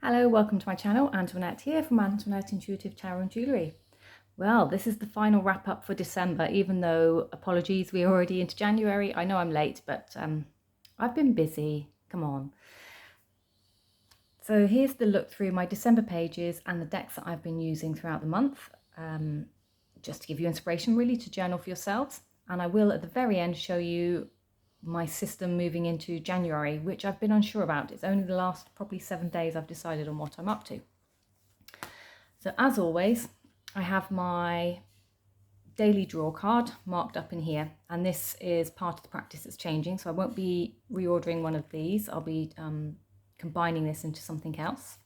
Hello, welcome to my channel. Antoinette here from Antoinette Intuitive Tarot and Jewellery. Well, this is the final wrap up for December, even though, apologies, we're already into January. I know I'm late, but I've been busy. Come on. So here's the look through my December pages and the decks that I've been using throughout the month, just to give you inspiration really to journal for yourselves. And I will at the very end show you my system moving into January, which I've been unsure about. It's only the last probably 7 days I've decided on what I'm up to. So as always, I have my daily draw card marked up in here, and this is part of the practice that's changing, so I won't be reordering one of these. I'll be combining this into something else.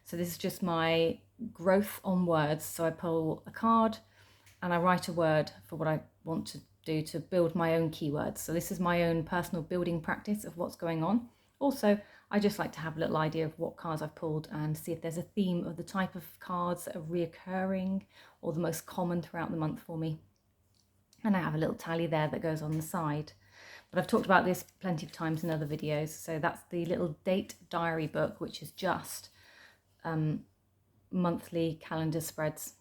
So this is just my growth on words. So I pull a card and I write a word for what I want to do to build my own keywords. So this is my own personal building practice of what's going on. Also, I just like to have a little idea of what cards I've pulled and see if there's a theme of the type of cards that are reoccurring or the most common throughout the month for me. And I have a little tally there that goes on the side. But I've talked about this plenty of times in other videos. So that's the little date diary book, which is just monthly calendar spreads.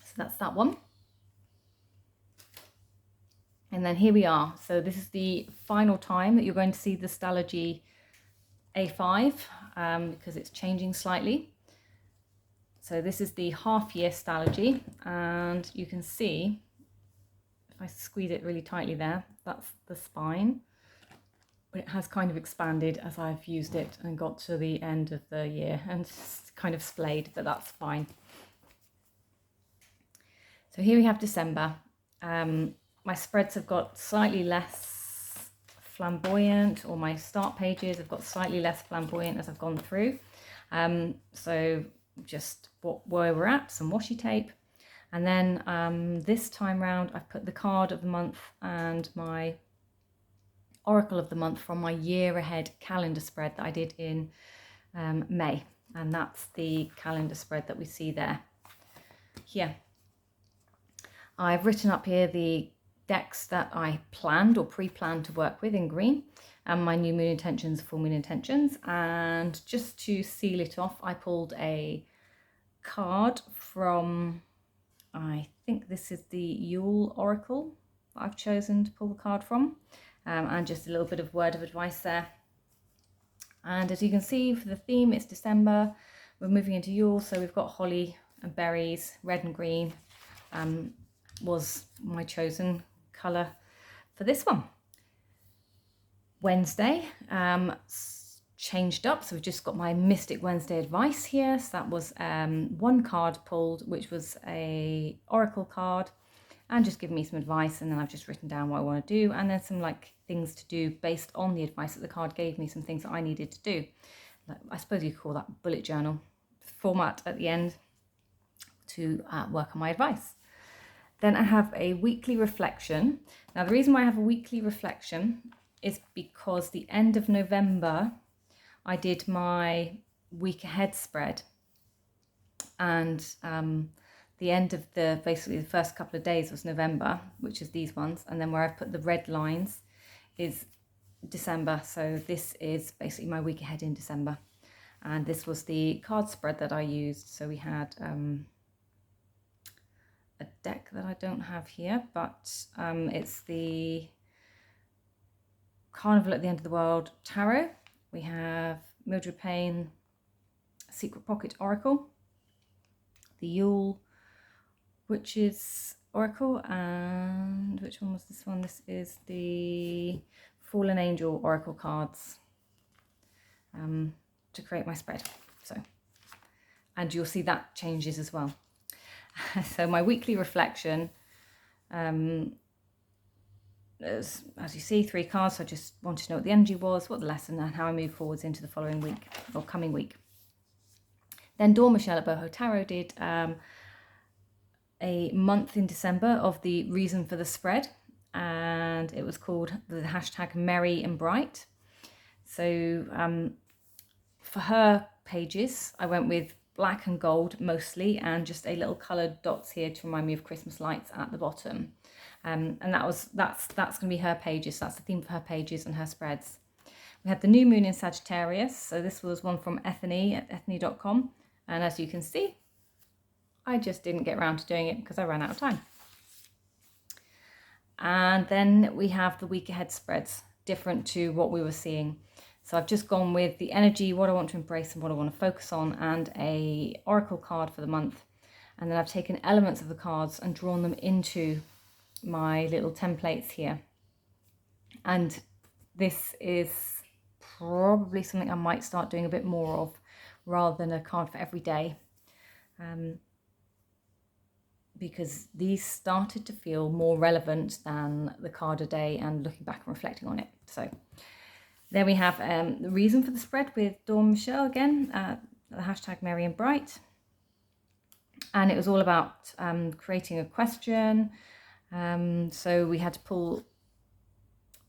So that's that one. And then here we are. So this is the final time that you're going to see the Stalogy A5 because it's changing slightly. So this is the half year Stalogy, and you can see, if I squeeze it really tightly there, that's the spine. But it has kind of expanded as I've used it and got to the end of the year and it's kind of splayed, but that's fine. So here we have December. My spreads have got slightly less flamboyant, or my start pages have got slightly less flamboyant as I've gone through. So just where we're at, some washi tape. And then this time round, I've put the card of the month and my oracle of the month from my year ahead calendar spread that I did in May. And that's the calendar spread that we see there. Here. I've written up here the decks that I planned or pre-planned to work with in green, and my new moon intentions, full moon intentions. And just to seal it off, I pulled a card from, I think this is the Yule Oracle that I've chosen to pull the card from, and just a little bit of word of advice there. And as you can see, for the theme, it's December. We're moving into Yule, so we've got holly and berries, red and green. Was my chosen colour for this one. Wednesday changed up, so we've just got my Mystic Wednesday advice here. So that was one card pulled, which was a oracle card, and just giving me some advice, and then I've just written down what I want to do, and then some like things to do based on the advice that the card gave me, some things that I needed to do. I suppose you could call that bullet journal format at the end to work on my advice. Then I have a weekly reflection. Now, the reason why I have a weekly reflection is because the end of November, I did my week ahead spread. And the end of basically the first couple of days was November, which is these ones. And then where I've put the red lines is December. So this is basically my week ahead in December. And this was the card spread that I used. So we had a deck that I don't have here, but it's the Carnival at the End of the World Tarot. We have Mildred Payne Secret Pocket Oracle, the Yule Witches Oracle, and which one was this one? This is the Fallen Angel Oracle cards to create my spread. So, and you'll see that changes as well. So my weekly reflection, as you see, 3 cards. So I just wanted to know what the energy was, what the lesson, and how I move forwards into the following week or coming week. Then Dawn Michelle at BohoTarot did a month in December of the reason for the spread, and it was called the hashtag Merry and Bright. So for her pages, I went with black and gold mostly, and just a little coloured dots here to remind me of Christmas lights at the bottom. And that's going to be her pages. That's the theme for her pages and her spreads. We had the new moon in Sagittarius. So this was one from Ethony at ethony.com. And as you can see, I just didn't get around to doing it because I ran out of time. And then we have the week ahead spreads, different to what we were seeing. So I've just gone with the energy, what I want to embrace and what I want to focus on, and a oracle card for the month. And then I've taken elements of the cards and drawn them into my little templates here. And this is probably something I might start doing a bit more of, rather than a card for every day. Because these started to feel more relevant than the card a day and looking back and reflecting on it. So there we have the reason for the spread with Dawn Michelle again, the hashtag Merry and Bright. And it was all about creating a question. So we had to pull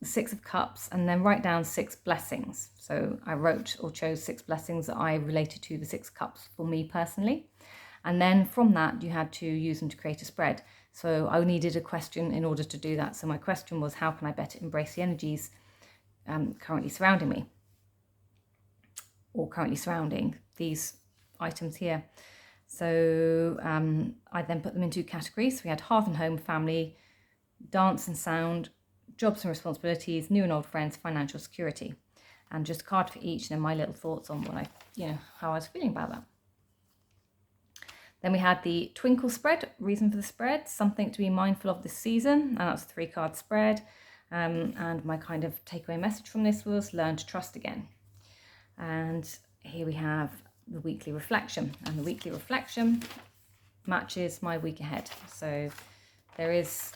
the 6 of Cups and then write down 6 blessings. So I wrote or chose 6 blessings that I related to the 6 cups for me personally. And then from that, you had to use them to create a spread. So I needed a question in order to do that. So my question was, how can I better embrace the energies currently surrounding me, or currently surrounding these items here? So I then put them into categories. So we had hearth and home, family, dance and sound, jobs and responsibilities, new and old friends, financial security, and just a card for each, and then my little thoughts on what how I was feeling about that. Then we had the Twinkle Spread, reason for the spread, something to be mindful of this season, and that's a 3-card spread. And my kind of takeaway message from this was learn to trust again. And here we have the weekly reflection, and the weekly reflection matches my week ahead. So there is,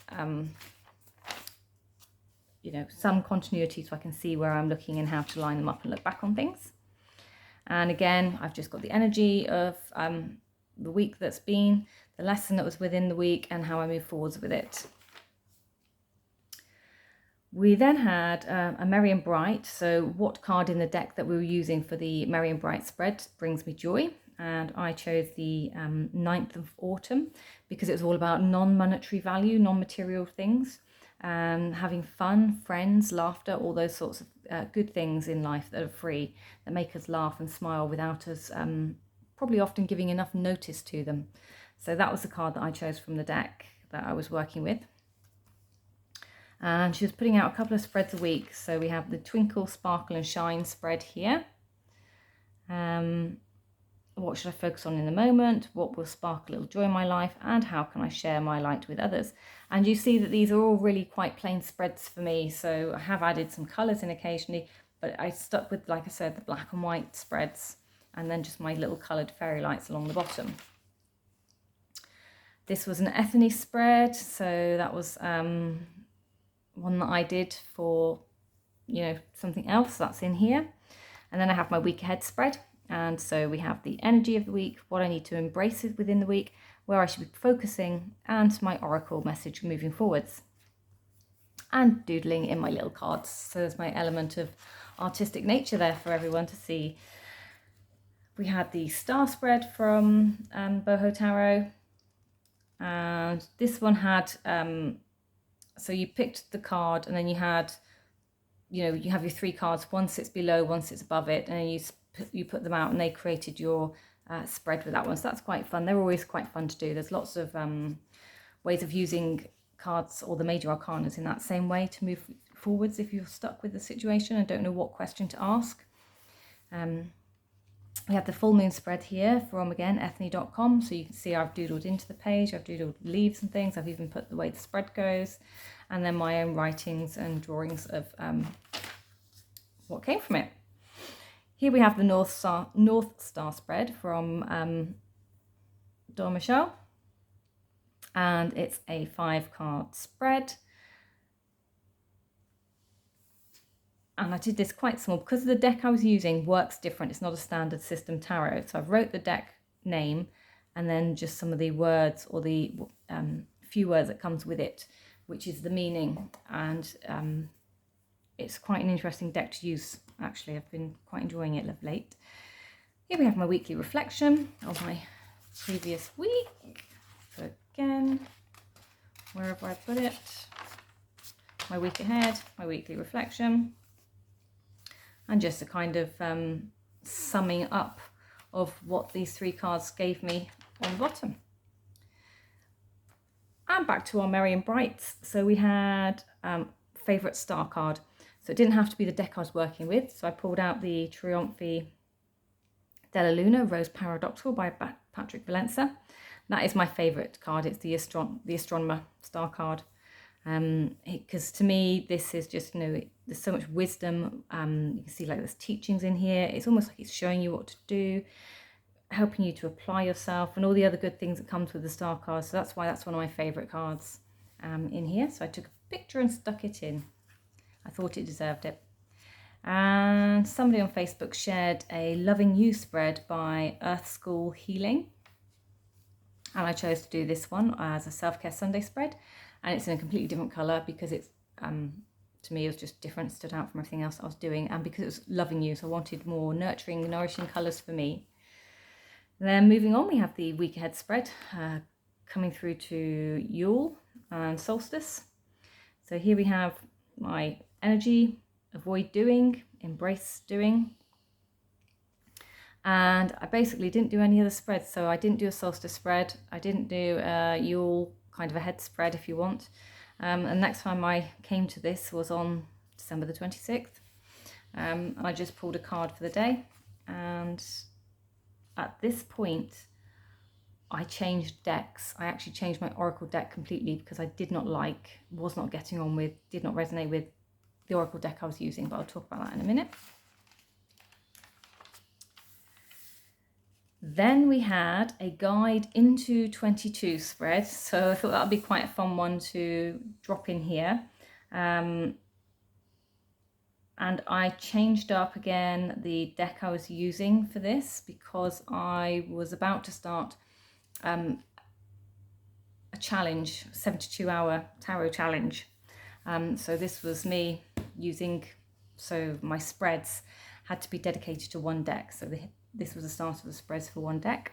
some continuity, so I can see where I'm looking and how to line them up and look back on things. And again, I've just got the energy of the week that's been, the lesson that was within the week, and how I move forwards with it. We then had a Merry and Bright. So what card in the deck that we were using for the Merry and Bright spread brings me joy? And I chose the 9th of Autumn because it was all about non-monetary value, non-material things, having fun, friends, laughter, all those sorts of good things in life that are free, that make us laugh and smile without us probably often giving enough notice to them. So that was the card that I chose from the deck that I was working with. And she was putting out a couple of spreads a week. So we have the Twinkle, Sparkle and Shine spread here. What should I focus on in the moment? What will spark a little joy in my life? And how can I share my light with others? And you see that these are all really quite plain spreads for me. So I have added some colours in occasionally, but I stuck with, like I said, the black and white spreads, and then just my little coloured fairy lights along the bottom. This was an Ethony spread, so that was one that I did for, something else that's in here. And then I have my week ahead spread, and so we have the energy of the week, what I need to embrace within the week, where I should be focusing, and my oracle message moving forwards. And doodling in my little cards. So there's my element of artistic nature there for everyone to see. We had the star spread from BohoTarot, and this one had, so you picked the card, and then you had, you have your 3 cards, one sits below, one sits above it, and then you put them out, and they created your spread with that one. So that's quite fun. They're always quite fun to do. There's lots of ways of using cards or the major arcanas in that same way to move forwards if you're stuck with the situation and don't know what question to ask. We have the full moon spread here from, again, ethony.com. So you can see I've doodled into the page, I've doodled leaves and things, I've even put the way the spread goes, and then my own writings and drawings of what came from it. Here we have the North Star spread from Dawn Michelle, and it's a 5-card spread. And I did this quite small because the deck I was using works different. It's not a standard system tarot. So I wrote the deck name and then just some of the words or the few words that comes with it, which is the meaning. And it's quite an interesting deck to use, actually. I've been quite enjoying it of late. Here we have my weekly reflection of my previous week. So again, wherever I put it, my week ahead, my weekly reflection. and just a kind of summing up of what these 3 cards gave me on the bottom. And back to our Merry and Brights. So we had favourite star card. So it didn't have to be the deck I was working with. So I pulled out the Trionfi della Luna Rose Paradoxical by Patrick Valenza. That is my favourite card. It's the Astronomer star card. Because to me, this is just, there's so much wisdom. You can see like there's teachings in here. It's almost like it's showing you what to do, helping you to apply yourself, and all the other good things that comes with the star cards. So that's why that's one of my favourite cards in here. So I took a picture and stuck it in. I thought it deserved it. And somebody on Facebook shared a Loving You spread by Earth School Healing. And I chose to do this one as a Self-Care Sunday spread. And it's in a completely different colour because it's, to me, it was just different, stood out from everything else I was doing. And because it was Loving You, so I wanted more nurturing, nourishing colours for me. Then moving on, we have the week ahead spread coming through to Yule and solstice. So here we have my energy, avoid doing, embrace doing. And I basically didn't do any other spreads. So I didn't do a solstice spread. I didn't do a Yule, kind of a head spread if you want. And next time I came to this was on December the 26th. And I just pulled a card for the day. And at this point, I changed decks. I actually changed my Oracle deck completely because I was not getting on with, did not resonate with the Oracle deck I was using, but I'll talk about that in a minute. Then we had a guide into 22 spread. So I thought that would be quite a fun one to drop in here. And I changed up again the deck I was using for this because I was about to start a challenge, 72-hour tarot challenge. So this was me using, so my spreads had to be dedicated to one deck. So this was the start of the spreads for one deck.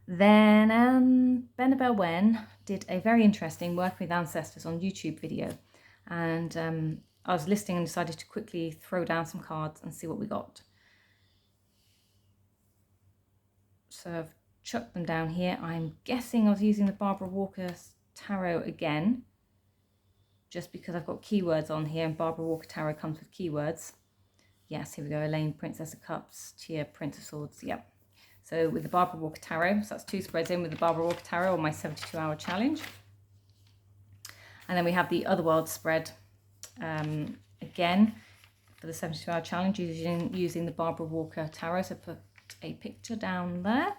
Then Benabel Wen did a very interesting Work with Ancestors on YouTube video. And I was listening and decided to quickly throw down some cards and see what we got. So I've chucked them down here. I'm guessing I was using the Barbara Walker Tarot again, just because I've got keywords on here and Barbara Walker Tarot comes with keywords. Yes, here we go. Elaine, Princess of Cups, Tia, Prince of Swords. Yep. So with the Barbara Walker Tarot, so that's 2 spreads in with the Barbara Walker Tarot on my 72-hour challenge. And then we have the Otherworld spread. Again, for the 72-hour challenge, using the Barbara Walker Tarot. So put a picture down there.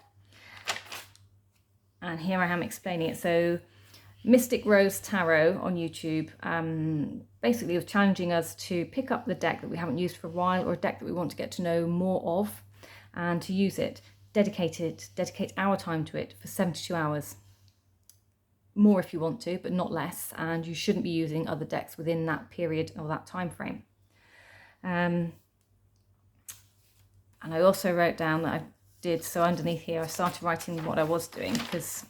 And here I am explaining it. So Mystic Rose Tarot on YouTube basically was challenging us to pick up the deck that we haven't used for a while, or a deck that we want to get to know more of, and to use it, dedicate our time to it for 72 hours. More if you want to, but not less, and you shouldn't be using other decks within that period or that time frame. And I also wrote down that I did, so underneath here I started writing what I was doing, because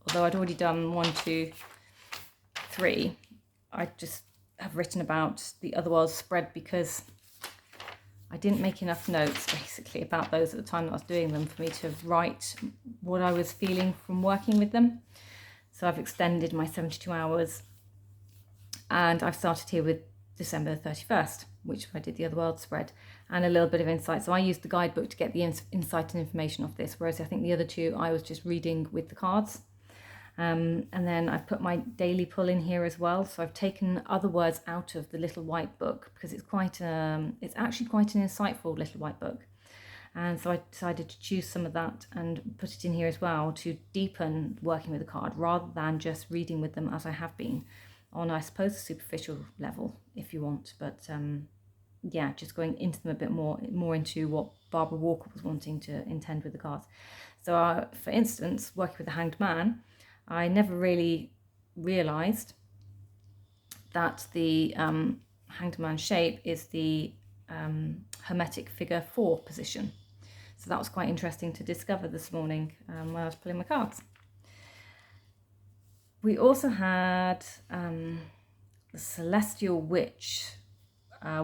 although I'd already done 1, 2, 3, I just have written about the Otherworld spread because I didn't make enough notes basically about those at the time that I was doing them for me to write what I was feeling from working with them. So I've extended my 72 hours, and I've started here with December 31st, which I did the Otherworld spread, and a little bit of insight. So I used the guidebook to get the insight and information of this, whereas I think the other 2 I was just reading with the cards. And then I've put my daily pull in here as well. So I've taken other words out of the little white book because it's actually quite an insightful little white book. And so I decided to choose some of that and put it in here as well to deepen working with the card rather than just reading with them as I have been on, I suppose, a superficial level if you want. But yeah, just going into them a bit more into what Barbara Walker was wanting to intend with the cards. So for instance, working with the Hanged Man, I never really realised that the Hanged Man shape is the Hermetic figure 4 position. So that was quite interesting to discover this morning when I was pulling my cards. We also had the Celestial Witch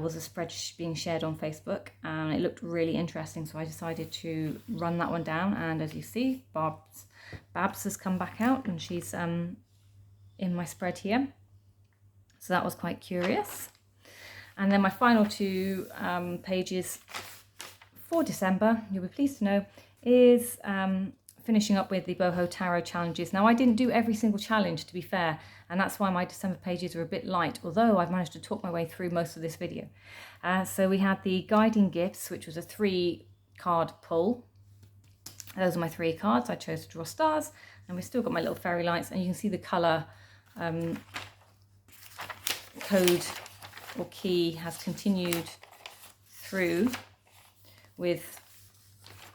was a spread being shared on Facebook, and it looked really interesting, so I decided to run that one down. And as you see, Babs has come back out, and she's in my spread here, so that was quite curious. And then my final two pages for December, you'll be pleased to know, is finishing up with the BohoTarot challenges. Now, I didn't do every single challenge, to be fair, and that's why my December pages are a bit light, although I've managed to talk my way through most of this video. So we had the Guiding Gifts, which was a 3-card pull. Those are my 3 cards. I chose to draw stars, and we've still got my little fairy lights, and you can see the colour code or key has continued through with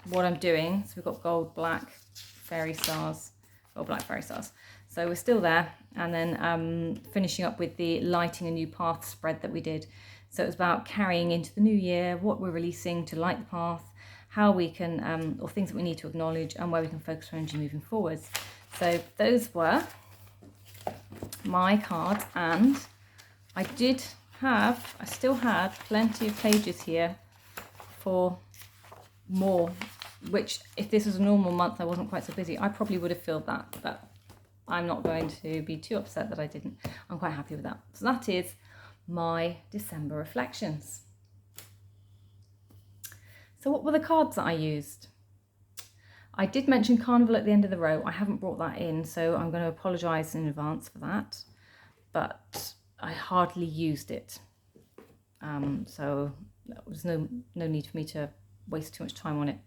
what I'm doing. So we've got gold, black, fairy stars, gold, black, fairy stars. So we're still there. And then finishing up with the Lighting a New Path spread that we did. So it was about carrying into the new year, what we're releasing to light the path, how we can, or things that we need to acknowledge, and where we can focus our energy moving forwards. So those were my cards, and I still had plenty of pages here for more, which if this was a normal month I wasn't quite so busy, I probably would have filled that, but I'm not going to be too upset that I didn't. I'm quite happy with that. So that is my December reflections. So what were the cards that I used? I did mention Carnival at the end of the row. I haven't brought that in, so I'm going to apologise in advance for that, but I hardly used it. So there was no need for me to waste too much time on it.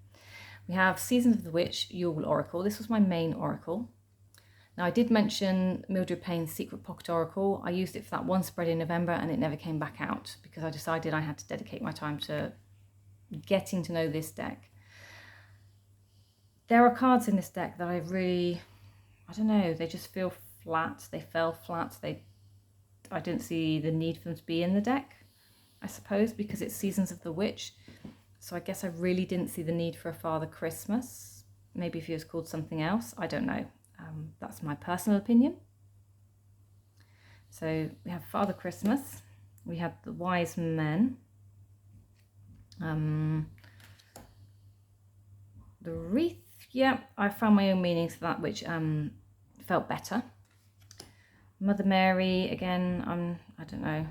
We have Season of the Witch, Yule Oracle. This was my main oracle. Now, I did mention Mildred Payne's Secret Pocket Oracle. I used it for that one spread in November, and it never came back out because I decided I had to dedicate my time to getting to know this deck. There are cards in this deck that I don't know, they just feel flat. They fell flat. I didn't see the need for them to be in the deck, I suppose, because it's Seasons of the Witch. So I guess I really didn't see the need for a Father Christmas. Maybe if he was called something else, I don't know. That's my personal opinion. So we have Father Christmas. We have the Wise Men. The Wreath, yeah, I found my own meanings for that, which felt better. Mother Mary, again, I don't know,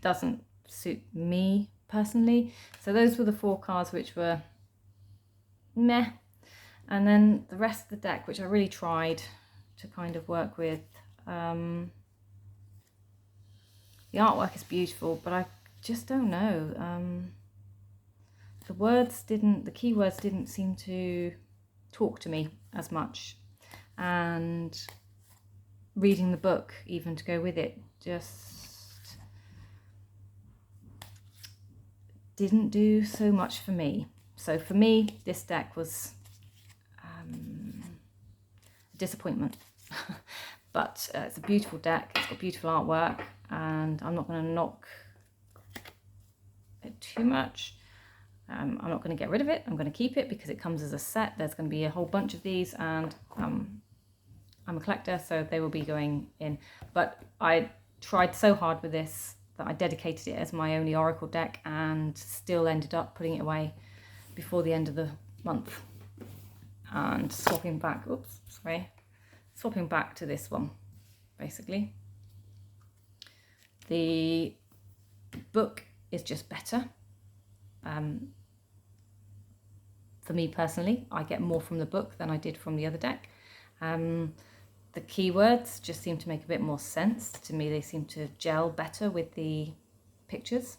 doesn't suit me personally. So those were the 4 cards which were meh. And then the rest of the deck, which I really tried to kind of work with. The artwork is beautiful, but I just don't know. The keywords didn't seem to talk to me as much. And reading the book, even to go with it, just didn't do so much for me. So for me, this deck was a disappointment. But it's a beautiful deck, it's got beautiful artwork, and I'm not going to knock it too much. I'm not going to get rid of it, I'm going to keep it because it comes as a set. There's going to be a whole bunch of these, and I'm a collector, so they will be going in. But I tried so hard with this that I dedicated it as my only oracle deck, and still ended up putting it away before the end of the month and swapping back to this one, basically. The book is just better. For me personally, I get more from the book than I did from the other deck. The keywords just seem to make a bit more sense to me. They seem to gel better with the pictures.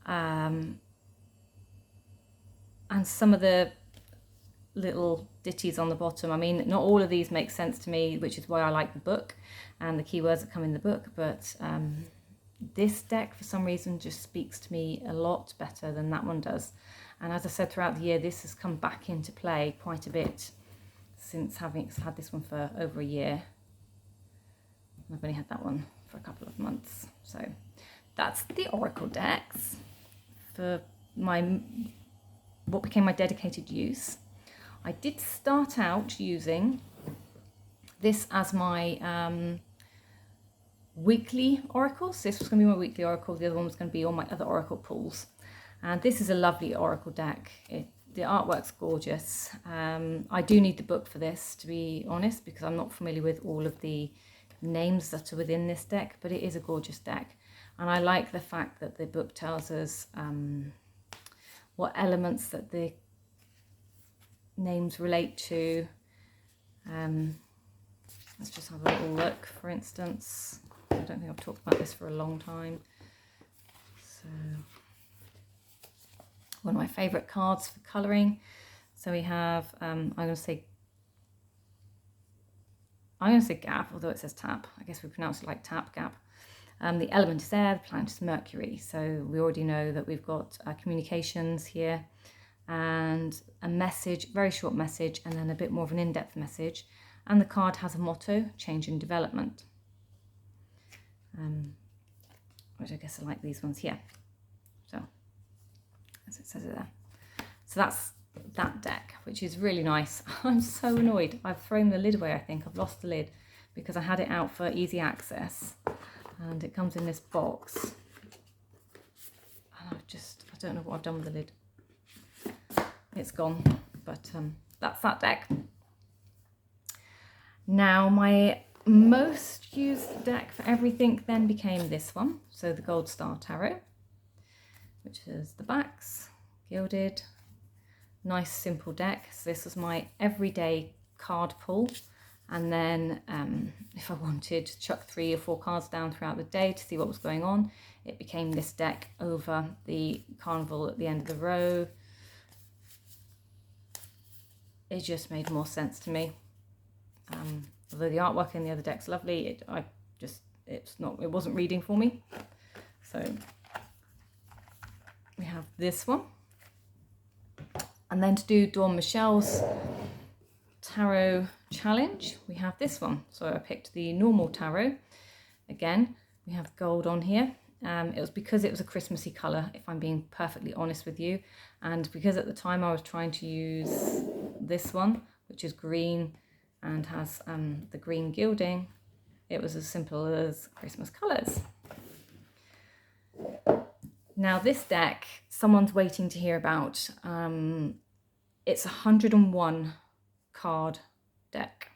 And some of the little ditties on the bottom, I mean, not all of these make sense to me, which is why I like the book and the keywords that come in the book, but this deck for some reason just speaks to me a lot better than that one does. And as I said, throughout the year, this has come back into play quite a bit since having had this one for over a year. I've only had that one for a couple of months. So that's the oracle decks for what became my dedicated use. I did start out using this as my weekly oracles. This was going to be my weekly oracle. The other one was going to be all my other oracle pulls. And this is a lovely oracle deck. The artwork's gorgeous. I do need the book for this, to be honest, because I'm not familiar with all of the names that are within this deck, but it is a gorgeous deck. And I like the fact that the book tells us what elements that the names relate to. Let's just have a little look, for instance. I don't think I've talked about this for a long time. So, one of my favourite cards for colouring. So we have, I'm going to say gap, although it says tap. I guess we pronounce it like tap, gap. The element is air, the planet is Mercury. So we already know that we've got communications here and a message, very short message, and then a bit more of an in-depth message. And the card has a motto, change and development. Which I guess I like these ones here. So, as it says it there. So that's that deck, which is really nice. I'm so annoyed. I've thrown the lid away, I think. I've lost the lid because I had it out for easy access. And it comes in this box. And I don't know what I've done with the lid. It's gone. But that's that deck. Now, my most used deck for everything then became this one. So the Gold Star Tarot, which is the backs, gilded, nice simple deck. So this was my everyday card pull, and then if I wanted to chuck 3 or 4 cards down throughout the day to see what was going on, it became this deck over the Carnival at the end of the row. It just made more sense to me. Although the artwork in the other deck's lovely, it wasn't reading for me. So we have this one. And then to do Dawn Michelle's tarot challenge, we have this one. So I picked the normal tarot. Again, we have gold on here. It was because it was a Christmassy colour, if I'm being perfectly honest with you. And because at the time I was trying to use this one, which is green and has the green gilding, it was as simple as Christmas colours. Now this deck, someone's waiting to hear about. It's 101 card deck,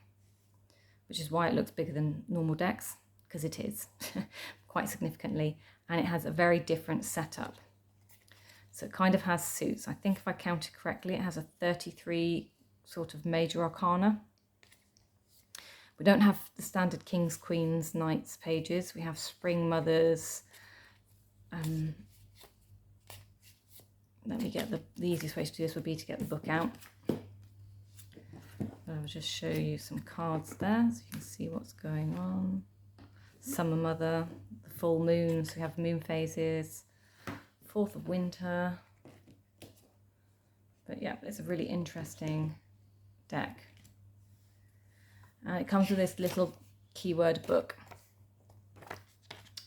which is why it looks bigger than normal decks, because it is quite significantly, and it has a very different setup. So it kind of has suits. I think if I counted correctly, it has a 33 sort of major arcana. We don't have the standard kings, queens, knights pages. We have spring mothers. Let me get the easiest way to do this would be to get the book out. I'll just show you some cards there so you can see what's going on. Summer Mother, the full moon, so we have moon phases, 4th of winter. But yeah, it's a really interesting deck. And it comes with this little keyword book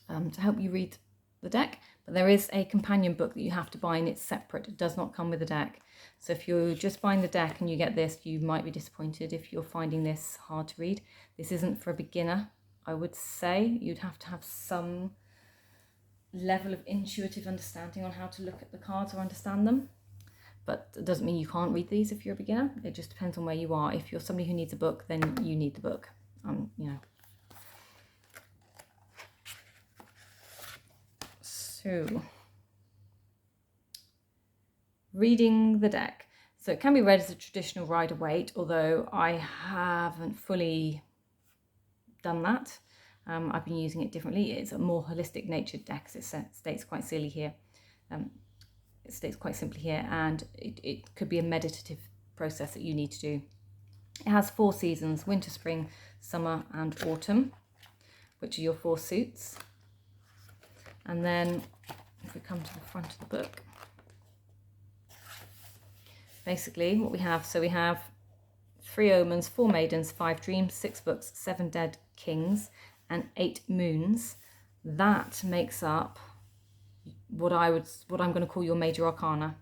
to help you read the deck. But there is a companion book that you have to buy, and it's separate. It does not come with the deck. So if you're just buying the deck and you get this, you might be disappointed if you're finding this hard to read. This isn't for a beginner, I would say. You'd have to have some level of intuitive understanding on how to look at the cards or understand them. But it doesn't mean you can't read these if you're a beginner. It just depends on where you are. If you're somebody who needs a book, then you need the book. So, reading the deck. So it can be read as a traditional Rider-Waite, although I haven't fully done that. I've been using it differently. It's a more holistic natured deck, as it states quite silly here. It states quite simply here, and it could be a meditative process that you need to do. It has 4 seasons: winter, spring, summer, and autumn, which are your 4 suits. And then if we come to the front of the book, basically what we have, so we have 3 omens, 4 maidens, 5 dreams, 6 books, 7 dead kings, and 8 moons. That makes up what I'm going to call your major arcana.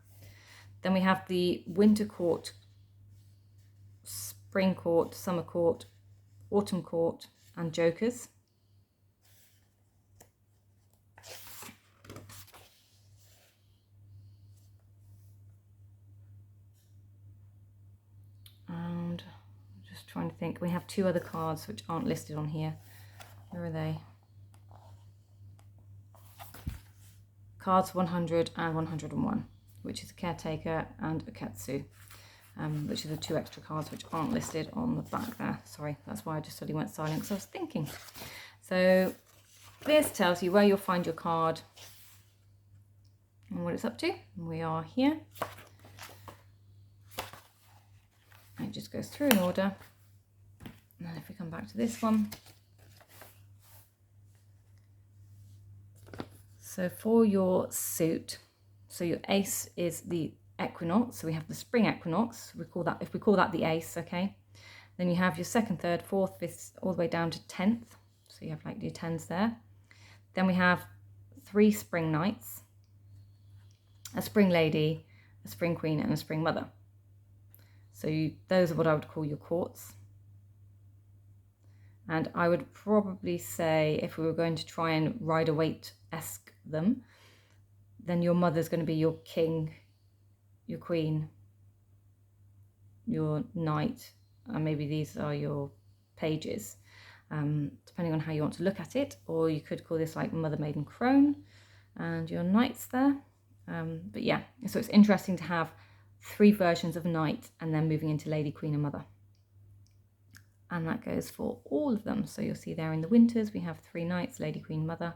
Then we have the winter court, spring court, summer court, autumn court, and jokers. trying to think. We have 2 other cards which aren't listed on here. Where are they? Cards 100 and 101, which is a caretaker and a katsu, which are the 2 extra cards which aren't listed on the back there. Sorry, that's why I just suddenly went silent because I was thinking. So this tells you where you'll find your card and what it's up to. We are here. It just goes through in order. And then if we come back to this one. So for your suit, so your ace is the equinox. So we have the spring equinox. We call that, if we call that the ace, okay. Then you have your 2nd, 3rd, 4th, 5th, all the way down to 10th. So you have like your 10s there. Then we have 3 spring knights, a spring lady, a spring queen, and a spring mother. So those are what I would call your courts. And I would probably say, if we were going to try and Rider-Waite-esque them, then your mother's going to be your king, your queen, your knight, and maybe these are your pages, depending on how you want to look at it. Or you could call this like mother, maiden, crone, and your knights there. But yeah, so it's interesting to have 3 versions of knight and then moving into lady, queen, and mother. And that goes for all of them. So you'll see there in the winters, we have 3 knights, lady, queen, mother,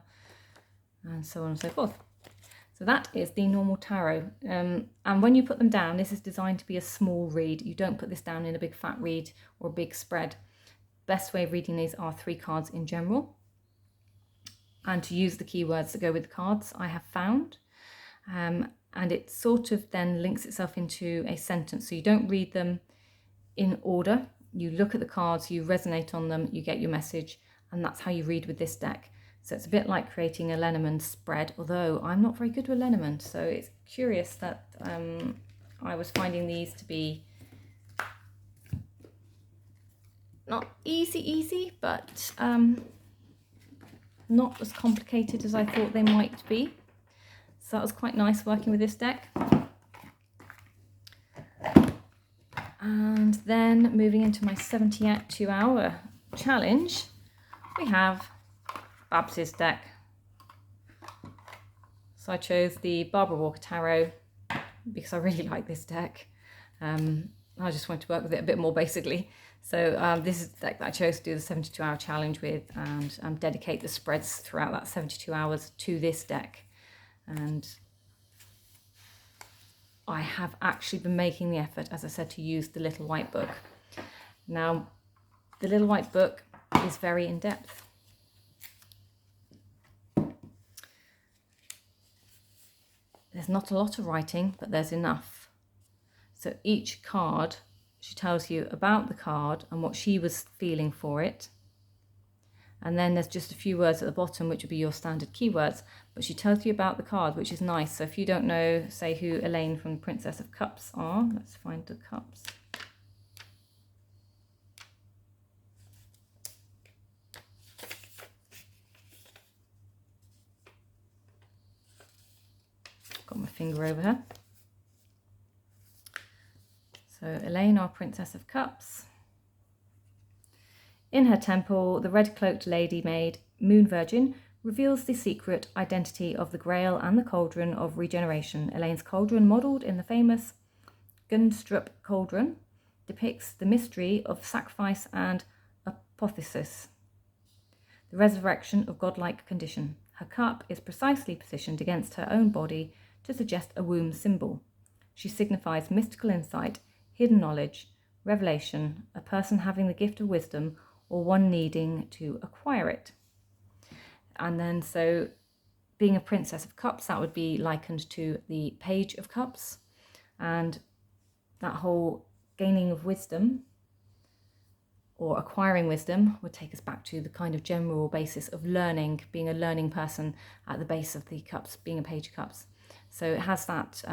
and so on and so forth. So that is the normal tarot. And when you put them down, this is designed to be a small read. You don't put this down in a big fat read or a big spread. Best way of reading these are 3 cards in general. And to use the keywords that go with the cards, I have found. And it sort of then links itself into a sentence. So you don't read them in order. You look at the cards, you resonate on them, you get your message, and that's how you read with this deck. So it's a bit like creating a Lenormand spread, although I'm not very good with Lenormand. So it's curious that I was finding these to be not easy, but not as complicated as I thought they might be. So that was quite nice working with this deck. And then moving into my 72-hour challenge, we have Babs's deck. So I chose the Barbara Walker Tarot because I really like this deck. I just wanted to work with it a bit more basically. So this is the deck that I chose to do the 72-hour challenge with, and dedicate the spreads throughout that 72 hours to this deck. And I have actually been making the effort, as I said, to use the little white book. Now, the little white book is very in-depth. There's not a lot of writing, but there's enough. So each card, she tells you about the card and what she was feeling for it. And then there's just a few words at the bottom, which would be your standard keywords. But she tells you about the card, which is nice. So if you don't know, say, who Elaine from the Princess of Cups are, let's find the cups. Got my finger over her. So Elaine, our Princess of Cups. In her temple, the red-cloaked lady maid, Moon Virgin, reveals the secret identity of the Grail and the Cauldron of Regeneration. Elaine's cauldron, modelled in the famous Gunstrup cauldron, depicts the mystery of sacrifice and apotheosis, the resurrection of godlike condition. Her cup is precisely positioned against her own body to suggest a womb symbol. She signifies mystical insight, hidden knowledge, revelation, a person having the gift of wisdom, or one needing to acquire it. And then, so being a Princess of Cups, that would be likened to the Page of Cups. And that whole gaining of wisdom or acquiring wisdom would take us back to the kind of general basis of learning, being a learning person at the base of the cups, being a Page of Cups. So it has that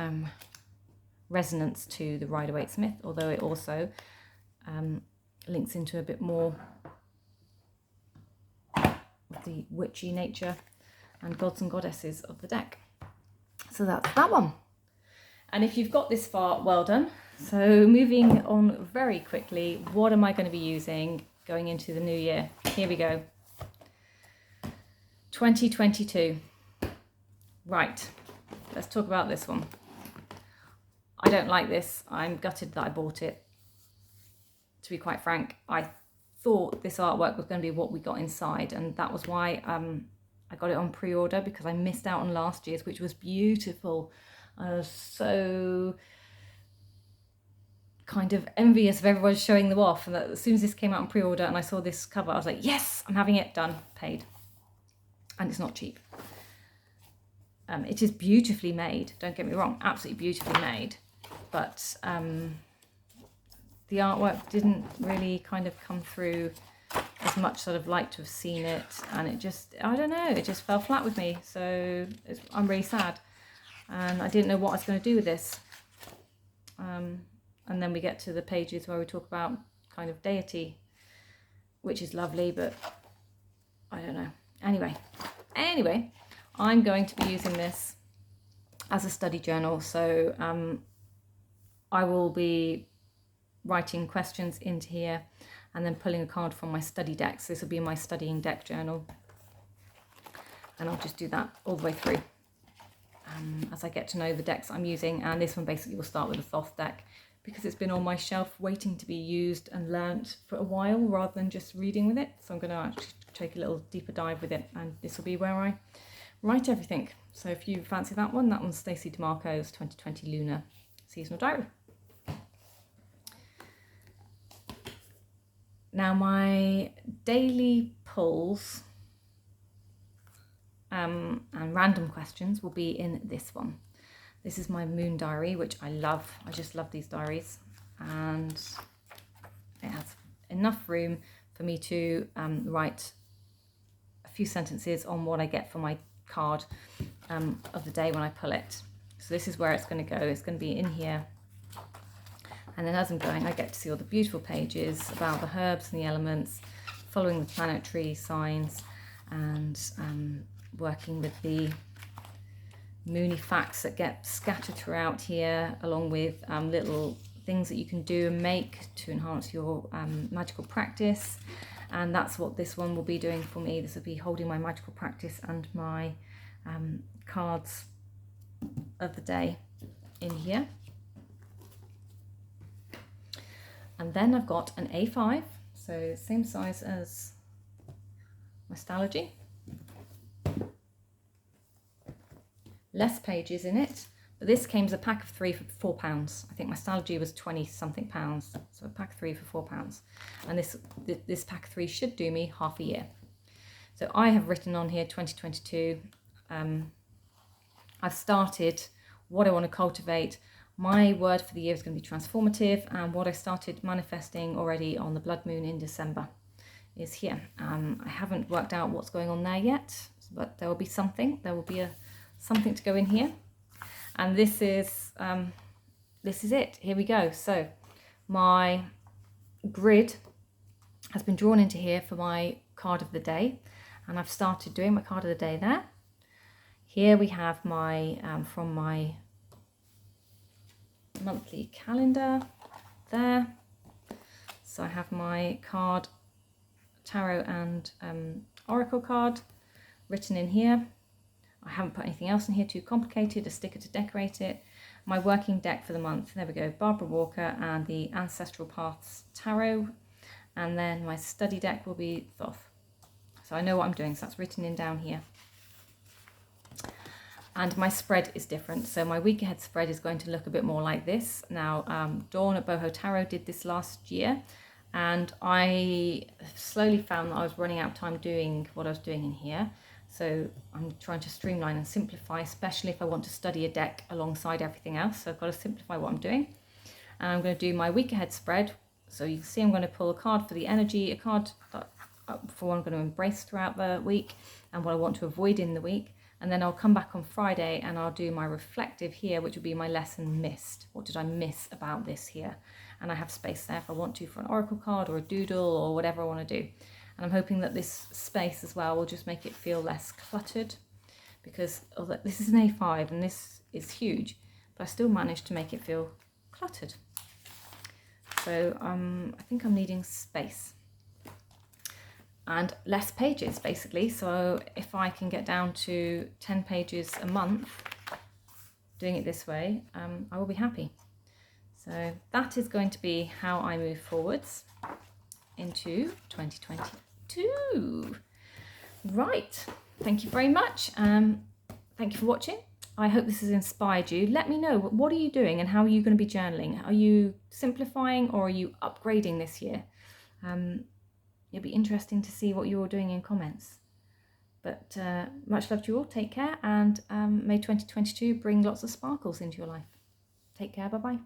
resonance to the Rider-Waite-Smith, although it also links into a bit more of the witchy nature and gods and goddesses of the deck. So that's that one. And if you've got this far, well done. So moving on very quickly, what am I going to be using going into the new year? Here we go. 2022. Right, let's talk about this one. I don't like this. I'm gutted that I bought it. To be quite frank, I thought this artwork was going to be what we got inside, and that was why I got it on pre-order, because I missed out on last year's, which was beautiful. I was so kind of envious of everyone showing them off, and that as soon as this came out on pre-order and I saw this cover, I was like, yes, I'm having it, done, paid. And it's not cheap. It is beautifully made, don't get me wrong, absolutely beautifully made, but the artwork didn't really kind of come through as much as I'd like to have seen it, and it just, I don't know, it just fell flat with me, so I'm really sad, and I didn't know what I was going to do with this. And then we get to the pages where we talk about kind of deity, which is lovely, but I don't know. Anyway, I'm going to be using this as a study journal. So I will be writing questions into here and then pulling a card from my study deck. So this will be my studying deck journal. And I'll just do that all the way through as I get to know the decks I'm using. And this one basically will start with a Thoth deck, because it's been on my shelf waiting to be used and learnt for a while rather than just reading with it. So I'm going to actually take a little deeper dive with it, and this will be where I write everything. So if you fancy that one's Stacey Demarco's 2020 Lunar Seasonal Diary. Now my daily pulls and random questions will be in this one. This is my moon diary, which I love. I just love these diaries, and it has enough room for me to write a few sentences on what I get for my card of the day when I pull it. So this is where it's going to go. It's going to be in here, and then as I'm going, I get to see all the beautiful pages about the herbs and the elements, following the planetary signs, and working with the moony facts that get scattered throughout here, along with little things that you can do and make to enhance your magical practice. And that's what this one will be doing for me. This will be holding my magical practice and my cards of the day in here. And then I've got an A5, so same size as my Stalogy. Less pages in it, but this came as a pack of 3 for £4. I think my Stalogy was 20 something pounds, so a pack of 3 for £4. And this pack of 3 should do me half a year. So I have written on here 2022. I've started what I want to cultivate. My word for the year is going to be transformative, and what I started manifesting already on the blood moon in December is here. I haven't worked out what's going on there yet, but there will be something. There will be something to go in here, and this is it. Here we go. So my grid has been drawn into here for my card of the day, and I've started doing my card of the day there. Here we have my from my monthly calendar there. So I have my card, tarot and oracle card written in here. I haven't put anything else in here too complicated, a sticker to decorate it. My working deck for the month, there we go, Barbara Walker and the Ancestral Paths Tarot. And then my study deck will be Thoth. So I know what I'm doing, so that's written in down here. And my spread is different. So my week ahead spread is going to look a bit more like this. Now, Dawn at BohoTarot did this last year, and I slowly found that I was running out of time doing what I was doing in here. So I'm trying to streamline and simplify, especially if I want to study a deck alongside everything else. So I've got to simplify what I'm doing. And I'm going to do my week ahead spread. So you can see I'm going to pull a card for the energy, a card for what I'm going to embrace throughout the week and what I want to avoid in the week. And then I'll come back on Friday and I'll do my reflective here, which will be my lesson missed. What did I miss about this here? And I have space there if I want to for an oracle card or a doodle or whatever I want to do. And I'm hoping that this space as well will just make it feel less cluttered, because this is an A5 and this is huge, but I still managed to make it feel cluttered. So I think I'm needing space and less pages basically. So if I can get down to 10 pages a month doing it this way, I will be happy. So that is going to be how I move forwards into 2022. Right, thank you very much. Thank you for watching. I hope this has inspired you. Let me know, what are you doing and how are you going to be journaling? Are you simplifying or are you upgrading this year? It'll be interesting to see what you're doing in comments. But much love to you all. Take care, and may 2022 bring lots of sparkles into your life. Take care. Bye-bye.